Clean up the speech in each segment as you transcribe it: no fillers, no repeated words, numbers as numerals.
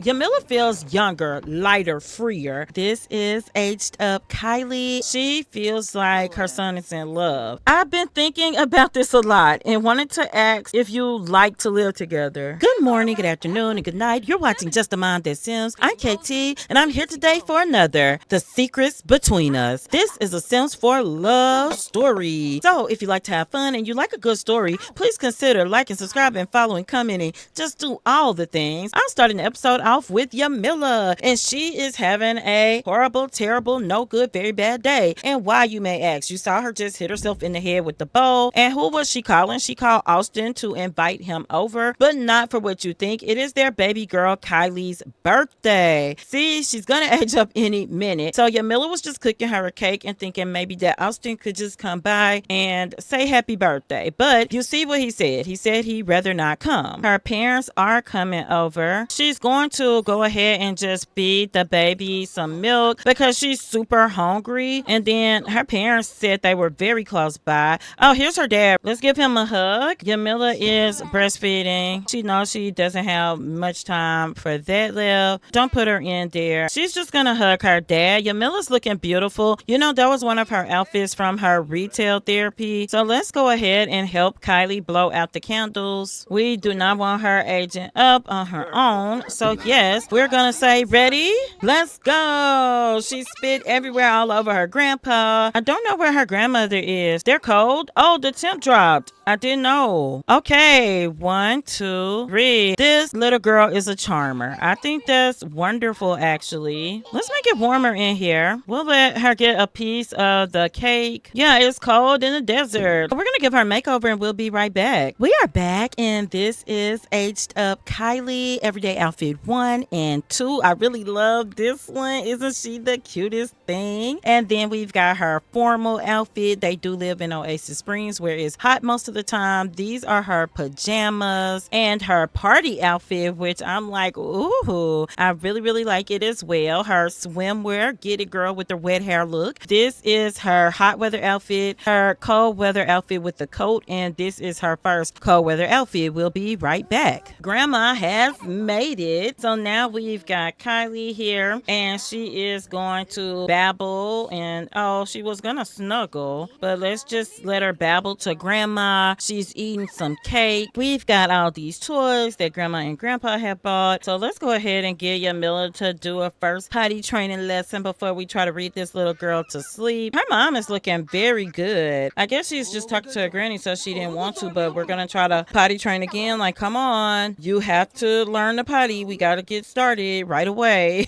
Yamilla feels younger, lighter, freer. This is aged up Kylie. She feels like her son is in love. I've been thinking about this a lot and wanted to ask if you like to live together. Good morning, good afternoon, and good night. You're watching Justamomthatsims. I'm KT, and I'm here today for another The Secrets Between Us. This is a Sims 4 love story. So if you like to have fun and you like a good story, please consider liking, subscribing, following, commenting. Just do all the things. I'm starting the episode off with Yamilla, and she is having a horrible, terrible, no good, very bad day. And why, you may ask? You saw her just hit herself in the head with the bowl. And who was she calling? She called Austin to invite him over, but not for what you think. It is their baby girl Kylie's birthday. See, she's gonna age up any minute. So Yamilla was just cooking her a cake and thinking maybe that Austin could just come by and say happy birthday. But you see what he said. He said he'd rather not come. Her parents are coming over. She's going to go ahead and just feed the baby some milk because she's super hungry. And then her parents said they were very close by. Oh, here's her dad. Let's give him a hug. Yamilla is breastfeeding. She knows she doesn't have much time for that left. Don't put her in there. She's just gonna hug her dad. Yamilla's looking beautiful. You know, that was one of her outfits from her retail therapy. So let's go ahead and help Kylie blow out the candles. We do not want her aging up on her own. So yes, we're gonna say ready? Let's go. She spit everywhere all over her grandpa. I don't know where her grandmother is. They're cold. Oh, the temp dropped. I didn't know. Okay, 1, 2, 3. This little girl is a charmer. I think that's wonderful, actually. Let's make it warmer in here. We'll let her get a piece of the cake. Yeah, it's cold in the desert. We're gonna give her a makeover and we'll be right back. We are back, and this is aged up Kylie, everyday outfit 1 and 2. I really love this one. Isn't she the cutest thing? And then we've got her formal outfit. They do live in Oasis Springs, where it's hot most of the time. These are her pajamas and her party outfit, which I'm like, ooh, I really like it as well. Her swimwear, get it girl with the wet hair look. This is her hot weather outfit, her cold weather outfit with the coat, and this is her first cold weather outfit. We'll be right back. Grandma has made it. So now we've got Kylie here, and she is going to babble, and oh, she was gonna snuggle, but let's just let her babble to grandma. She's eating some cake. We've got all these toys that grandma and grandpa have bought. So let's go ahead and get Yamilla to do a first potty training lesson before we try to read this little girl to sleep. Her mom is looking very good. I guess she's just talking to her granny, so she didn't want to, but we're gonna try to potty train again. Like, come on, you have to learn the potty. We gotta get started right away.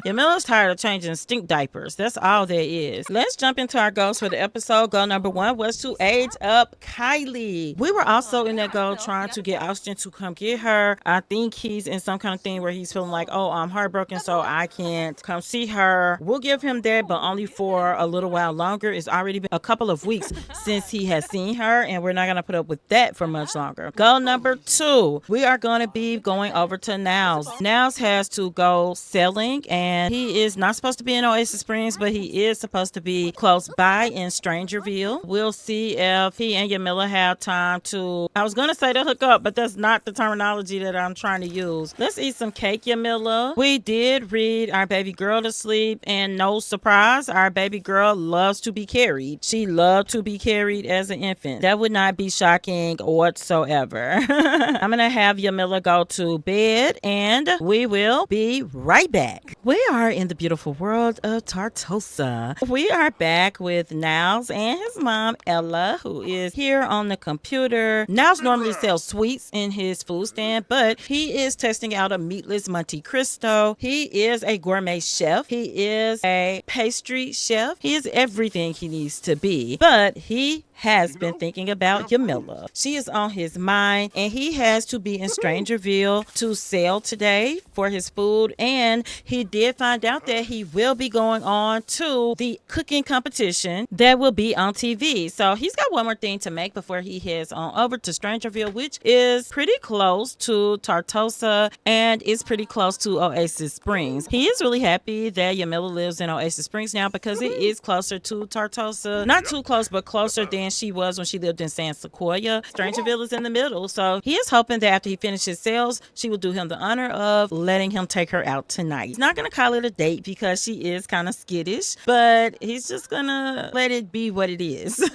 Yamilla's tired of changing stink diapers. That's all there is. Let's jump into our goals for the episode. Goal number 1 was to age up Kylie. We were also in that goal trying to get Austin to come get her. I think he's in some kind of thing where he's feeling like, oh, I'm heartbroken, so I can't come see her. We'll give him that, but only for a little while longer. It's already been a couple of weeks since he has seen her, and we're not going to put up with that for much longer. Goal number 2, we are going to be going over to Nyles. Nyles has to go selling, and he is not supposed to be in Oasis Springs, but he is supposed to be close by in Strangerville. We'll see if he and Yamilla have time to, I was going to say to hook up, but that's not the terminology that I'm trying to use. Let's eat some cake, Yamilla. We did read our baby girl to sleep, and no surprise, our baby girl loves to be carried. She loved to be carried as an infant. That would not be shocking whatsoever. I'm going to have Yamilla go to bed, and we will be right back. We are in the beautiful world of Tartosa. We are back with Nyles and his mom, Ella, who is here on the computer. Nyles normally sells sweets in his food stand, but he is testing out a meatless Monte Cristo. He is a gourmet chef. He is a pastry chef. He is everything he needs to be, but he has been thinking about Yamilla. She is on his mind, and he has to be in Strangerville to sell today for his food. And he did find out that he will be going on to the cooking competition that will be on TV. So he's got one more thing to make before he heads on over to Strangerville, which is pretty close to Tartosa and is pretty close to Oasis Springs. He is really happy that Yamilla lives in Oasis Springs now because it is closer to Tartosa. Not too close, but closer than she was when she lived in San Sequoia. Strangerville is in the middle, so he is hoping that after he finishes sales, she will do him the honor of letting him take her out tonight. He's not going to call it a date because she is kind of skittish, but he's just going to let it be what it is.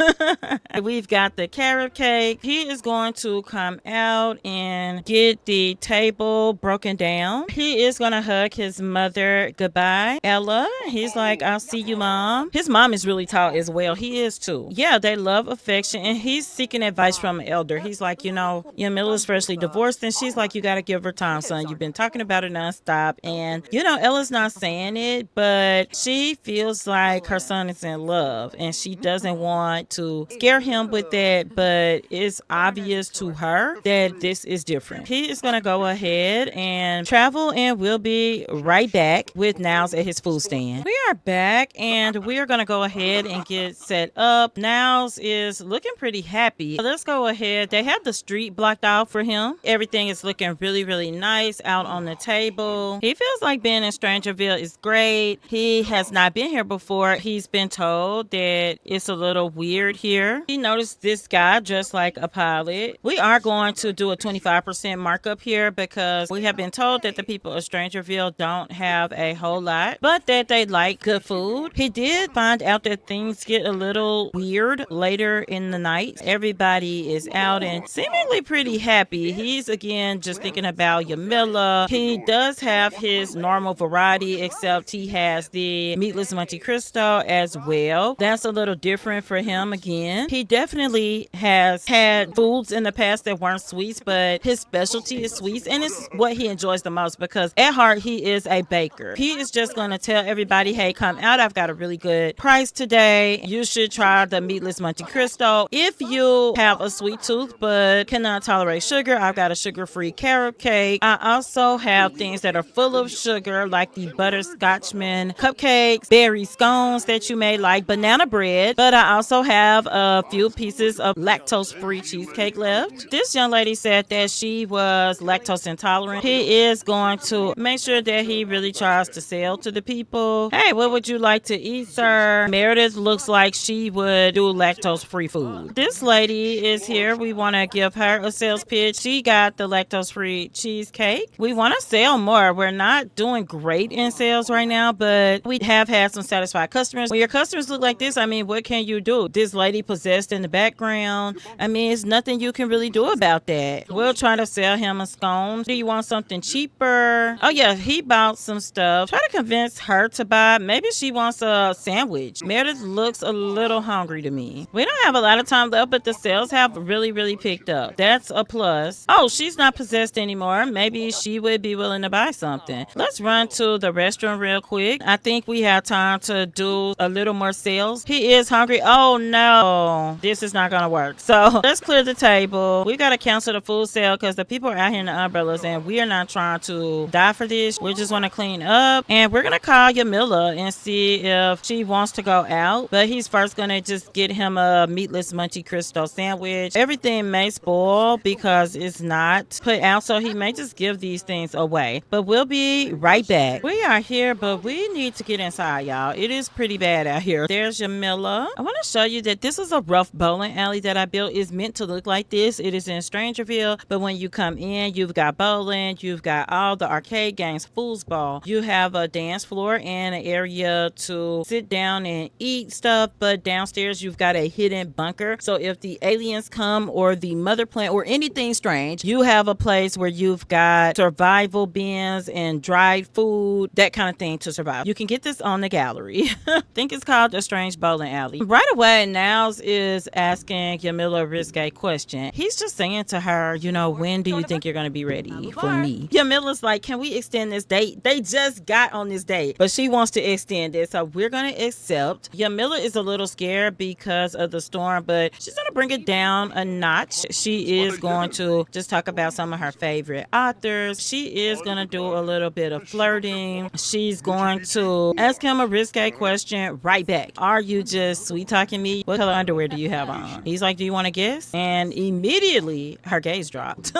We've got the carrot cake. He is going to come out and get the table broken down. He is going to hug his mother goodbye, Ella. He's like, I'll see you, Mom. His mom is really tall as well. He is too. Yeah, they love affection, and he's seeking advice from an elder. He's like, Yamilla's freshly divorced, and she's like, you got to give her time, son. You've been talking about it nonstop, and Ella's not saying it, but she feels like her son is in love, and she doesn't want to scare him with that, but it's obvious to her that this is different. He is going to go ahead and travel, and we'll be right back with Nyles at his food stand. We are back, and we are going to go ahead and get set up. Nyles is looking pretty happy. Let's go ahead. They have the street blocked out for him. Everything is looking really, really nice out on the table. He feels like being in Strangerville is great. He has not been here before. He's been told that it's a little weird here. He noticed this guy dressed like a pilot. We are going to do a 25% markup here because we have been told that the people of Strangerville don't have a whole lot, but that they like good food. He did find out that things get a little weird later in the night. Everybody is out and seemingly pretty happy. He's again just thinking about Yamilla. He does have his normal variety, except he has the meatless Monte Cristo as well. That's a little different for him again. He definitely has had foods in the past that weren't sweets, but his specialty is sweets, and it's what he enjoys the most because at heart he is a baker. He is just going to tell everybody, hey, come out. I've got a really good price today. You should try the meatless Monte Cristo. If you have a sweet tooth but cannot tolerate sugar, I've got a sugar-free carrot cake. I also have things that are full of sugar, like the butterscotchman cupcakes, berry scones that you may like, banana bread, but I also have a few pieces of lactose-free cheesecake left. This young lady said that she was lactose intolerant. He is going to make sure that he really tries to sell to the people. Hey, what would you like to eat, sir? Meredith looks like she would do lactose-free food. This lady is here. We want to give her a sales pitch. She got the lactose-free cheesecake. We want to sell more. We're not doing great in sales right now, but we have had some satisfied customers. When your customers look like this, what can you do? This lady possessed in the background. It's nothing you can really do about that. We'll try to sell him a scone. Do you want something cheaper? Oh yeah, he bought some stuff. Try to convince her to buy. Maybe she wants a sandwich. Meredith looks a little hungry to me. We don't have a lot of time left, but the sales have really, really picked up. That's a plus. Oh, she's not possessed anymore. Maybe she would be willing to buy something. Let's run to the restaurant real quick. I think we have time to do a little more sales. He is hungry. Oh no, this is not gonna work. So let's clear the table. We gotta cancel the food sale because the people are out here in the umbrellas and we are not trying to die for this. We just want to clean up, and we're gonna call Yamilla and see if she wants to go out, but he's first gonna just get him a meatless Monte Cristo sandwich. Everything may spoil because it's not put out, so he may just give these things away, but we'll be right back. We are here, but we need to get inside, y'all. It is pretty bad out here. There's Yamilla. I want to show you that this is a rough bowling alley that I built. It's meant to look like this. It is in Strangerville, but when you come in, you've got bowling, you've got all the arcade games, foosball, you have a dance floor and an area to sit down and eat stuff, but downstairs you've got a hidden bunker, so if the aliens come or the mother plant or anything strange, you have a place where you've got survival bins and dried food, that kind of thing to survive. You can get this on the gallery. I think it's called a strange bowling alley. Right away, Nyles is asking Yamilla a risque question. He's just saying to her, when do you think you're going to be ready for me? Yamilla's like, can we extend this date? They just got on this date, but she wants to extend it, so we're going to accept. Yamilla is a little scared because of the storm, but she's going to bring it down a notch. She is going to just talk about some of her favorite authors. She is going to do a little bit of flirting. She's going to ask him a risque question right back. Are you just sweet talking me? What color underwear do you have on? He's like, do you want to guess? And immediately her gaze dropped.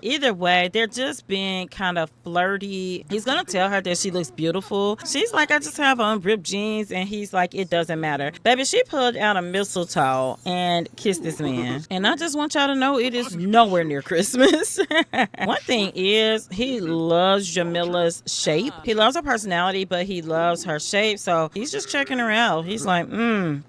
Either way, they're just being kind of flirty. He's going to tell her that she looks beautiful. She's like, I just have on ripped jeans, and he's like, it doesn't matter. Baby, she pulled out a missile mistletoe and kiss this man. And I just want y'all to know it is nowhere near Christmas. One thing is, he loves Yamilla's shape. He loves her personality, but he loves her shape. So he's just checking her out. He's like,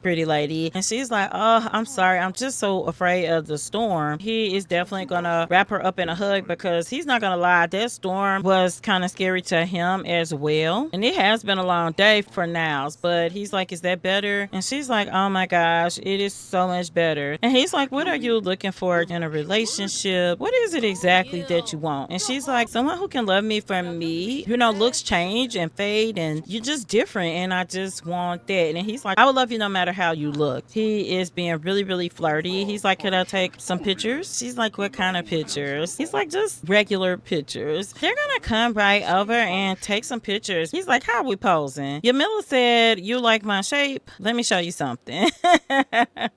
pretty lady. And she's like, oh, I'm sorry. I'm just so afraid of the storm. He is definitely gonna wrap her up in a hug because he's not gonna lie. That storm was kind of scary to him as well. And it has been a long day for Nyles, but he's like, is that better? And she's like, oh my gosh, it is so much better. And he's like, what are you looking for in a relationship? What is it exactly that you want? And she's like, someone who can love me for me. You know, looks change and fade and you're just different and I just want that. And he's like, I would love you no matter how you look. He is being really, really flirty. He's like, could I take some pictures? She's like, what kind of pictures? He's like, just regular pictures. They're gonna come right over and take some pictures. He's like, how are we posing? Yamilla said, you like my shape? Let me show you something.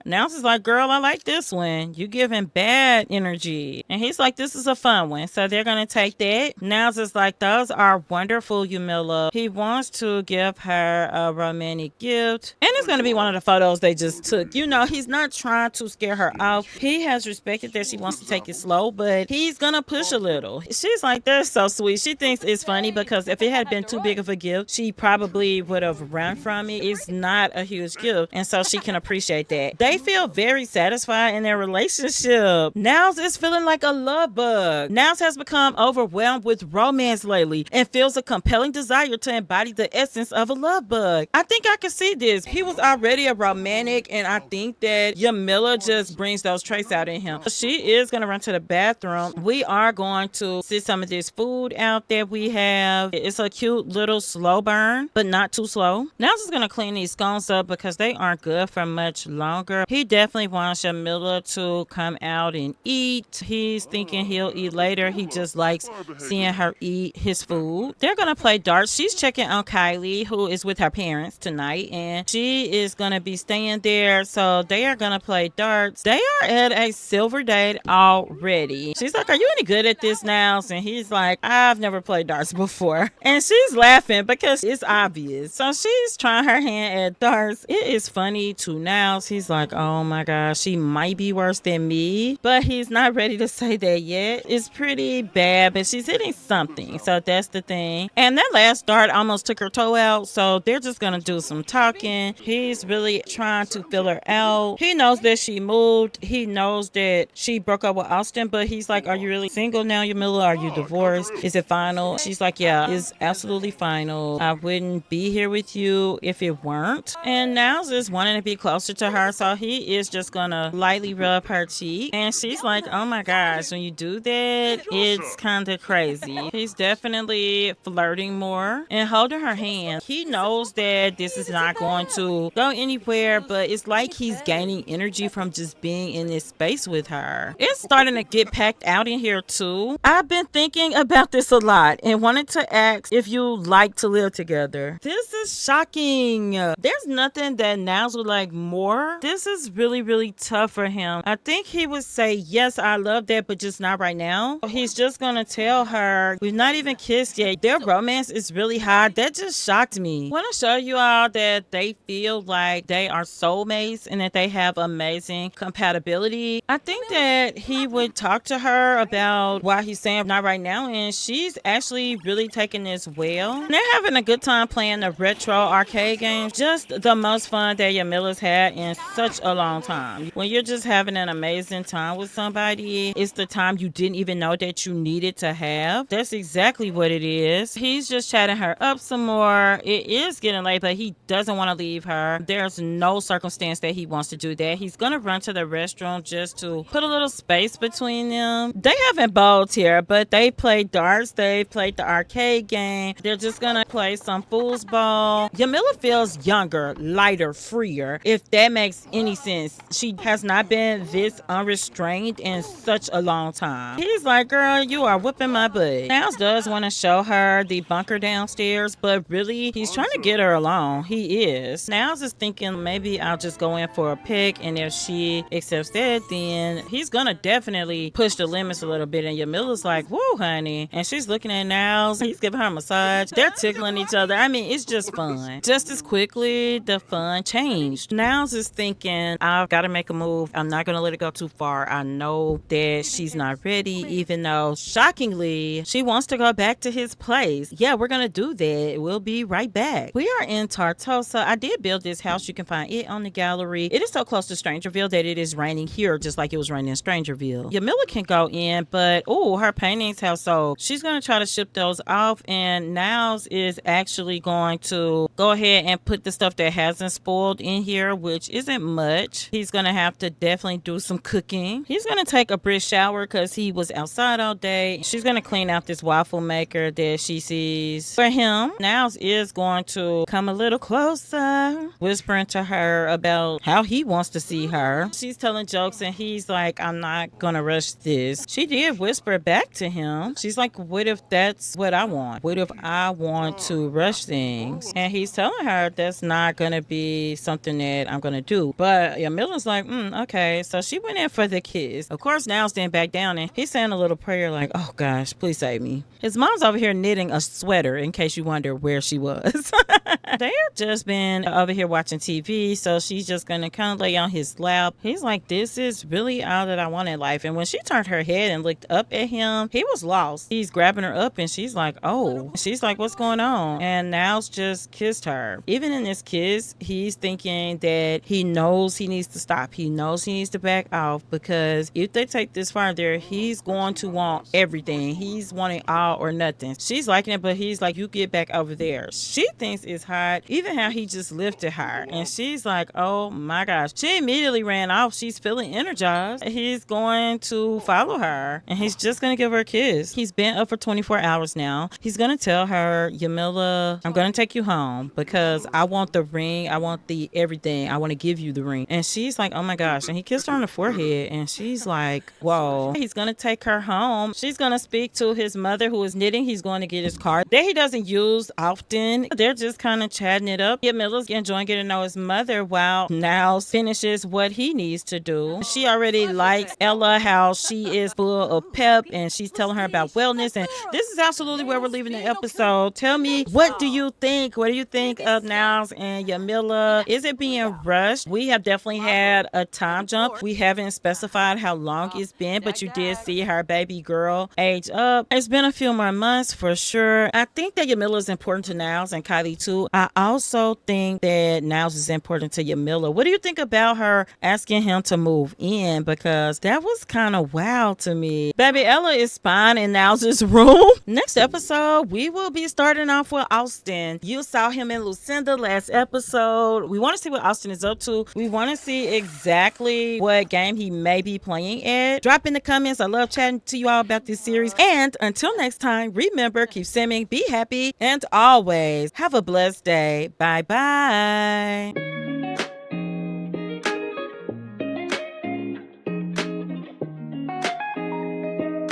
Nyles is like, girl, I like this one. You giving bad energy. And he's like, this is a fun one. So they're gonna take that. Nyles is like, those are wonderful, Yamilla. He wants to give her a romantic gift. And it's gonna be one of the photos they just took. You know, he's not trying to scare her off. He has respected that she wants to take it slow, but he's gonna push a little. She's like, that's so sweet. She thinks it's funny because if it had been too big of a gift, she probably would have run from it. It's not a huge gift, and so she can appreciate that. They feel very satisfied in their relationship. Nyles is feeling like a love bug. Nyles has become overwhelmed with romance lately and feels a compelling desire to embody the essence of a love bug. I think I can see this. He was already a romantic, and I think that Yamilla just brings those traits out in him. She is going to run to the bathroom. We are going to sit some of this food out that we have. It's a cute little slow burn, but not too slow. Nyles is going to clean these scones up because they aren't good for much longer. He definitely wants Yamilla to come out and eat. He's thinking he'll eat later. He just likes seeing her eat his food. They're going to play darts. She's checking on Kylie, who is with her parents tonight, and she is going to be staying there. So they are going to play darts. They are at a silver date already. She's like, are you any good at this, Nyles? And he's like, I've never played darts before. And she's laughing because it's obvious. So she's trying her hand at darts. It is funny to Nyles. He's like, oh my gosh, she might be worse than me, but he's not ready to say that yet. It's pretty bad, but she's hitting something. So that's the thing. And that last dart almost took her toe out. So they're just going to do some talking. He's really trying to fill her out. He knows that she moved. He knows that she broke up with Austin, but he's like, are you really single now, Yamilla? Are you divorced? Is it final? She's like, yeah, it's absolutely final. I wouldn't be here with you if it weren't. And Nyles is wanting to be closer to her, so he is just gonna lightly rub her cheek. And she's like, oh my gosh, when you do that, it's kind of crazy. He's definitely flirting more and holding her hand. He knows that this is not going to go anywhere, but it's like he's gaining energy from just being in this space with her. It's starting to get packed out in here too. I've been thinking about this a lot and wanted to ask if you like to live together. This is shocking. There's nothing that Nyles would like more. This is really, really tough for him. I think he would say, yes, I love that, but just not right now. He's just gonna tell her, we've not even kissed yet. Their romance is really high. That just shocked me. I want to show you all that they feel like they are soulmates and that they have amazing compatibility. I think that he would talk to her about why he's saying not right now, and she's actually really taking this well. They're having a good time playing the retro arcade games. Just the most fun that Yamilla's had in such a long time. When you're just having an amazing time with somebody, it's the time you didn't even know that you needed to have. That's exactly what it is. He's just chatting her up some more. It is getting late, but he doesn't want to leave her. There's no circumstance that he wants to do that. He's gonna run to the restroom just to put a little space between them. They haven't bowled here, but they played darts. They played the arcade game. They're just gonna play some foosball. Yamilla feels younger, lighter, freer, if that makes any sense. She has not been this unrestrained in such a long time. He's like, girl, you are whooping my butt. Nyles does want to show her the bunker downstairs, but really, he's trying to get her along. He is. Nyles is thinking maybe I'll just go in for a pick, and if she accepts that, then he's gonna definitely push the limits a little bit. And Yamilla's like, whoa, honey. And she's looking at Nyles. He's giving her a massage. They're tickling each other. I mean, it's just fun. Just as quickly, the fun changed. Nyles is just thinking, I've got to make a move. I'm not going to let it go too far. I know that she's not ready, even though, shockingly, she wants to go back to his place. Yeah, we're going to do that. We'll be right back. We are in Tartosa. I did build this house. You can find it on the gallery. It is so close to Strangerville that it is raining here, just like it was raining in Strangerville. Yamilla can go in, but, her paintings have sold. She's going to try to ship those off, and Nyles is actually going to go ahead and put the stuff that hasn't spoiled in here, which isn't much. He's going to have to definitely do some cooking. He's going to take a brisk shower because he was outside all day. She's going to clean out this waffle maker that she sees for him. Nyles is going to come a little closer, whispering to her about how he wants to see her. She's telling jokes and he's like, I'm not going to rush this. She did whisper back to him. She's like, what if that's what I want? What if I want to rush things? And he's telling her that's not going to be something that I'm going to do. But Yamilla's like, okay. So she went in for the kiss. Of course, Nyles didn't back down and he's saying a little prayer like, oh gosh, please save me. His mom's over here knitting a sweater in case you wonder where she was. They've just been over here watching TV, so she's just going to kind of lay on his lap. He's like, this is really all that I want in life. And when she turned her head and looked up at him, he was lost. He's grabbing her up and she's like, oh. She's like, what's going on? And Nyles just kissed her. Even in this kiss, he's thinking that he knows he needs to stop. He knows he needs to back off because if they take this farther, he's going to want everything. He's wanting all or nothing. She's liking it, but he's like, you get back over there. She thinks it's hot. Even how he just lifted her. And she's like, oh my gosh. She immediately ran off. She's feeling energized. He's going to follow her and he's just going to give her a kiss. He's been up for 24 hours now. He's going to tell her, Yamilla, I'm going to take you home because I want the ring. I want the everything. I want to give you the ring. And she's like, oh my gosh. And he kissed her on the forehead and she's like, whoa. He's going to take her home. She's going to speak to his mother who is knitting. He's going to get his card that he doesn't use often. They're just kind of chatting it up. Yamilla's enjoying getting to know his mother while Nyles finishes what he needs to do. She already likes Ella, how she is full of pep and she's telling her about wellness. And this is absolutely where we're leaving the episode. Tell me, what do you think? What do you think of Nyles and Yamilla? Is it being rushed? We have definitely had a time jump. We haven't specified how long it's been, but you did see her baby girl age up. It's been a few more months for sure. I think that Yamilla is important to Nyles and Kylie too. I also think that Nyles is important to Yamilla. What do you think about her asking him to move in? Because that was kind of wild to me. Baby Ella is spying in Nyles' room. Next episode, we will be starting off with Austin. You saw him in Lucinda last episode. We want to see what Austin is up to. We want to see exactly what game he may be playing at. Drop in the comments. I love chatting to you all about this series. And until next time, remember, keep simming, be happy, and always have a blessed day. Bye bye.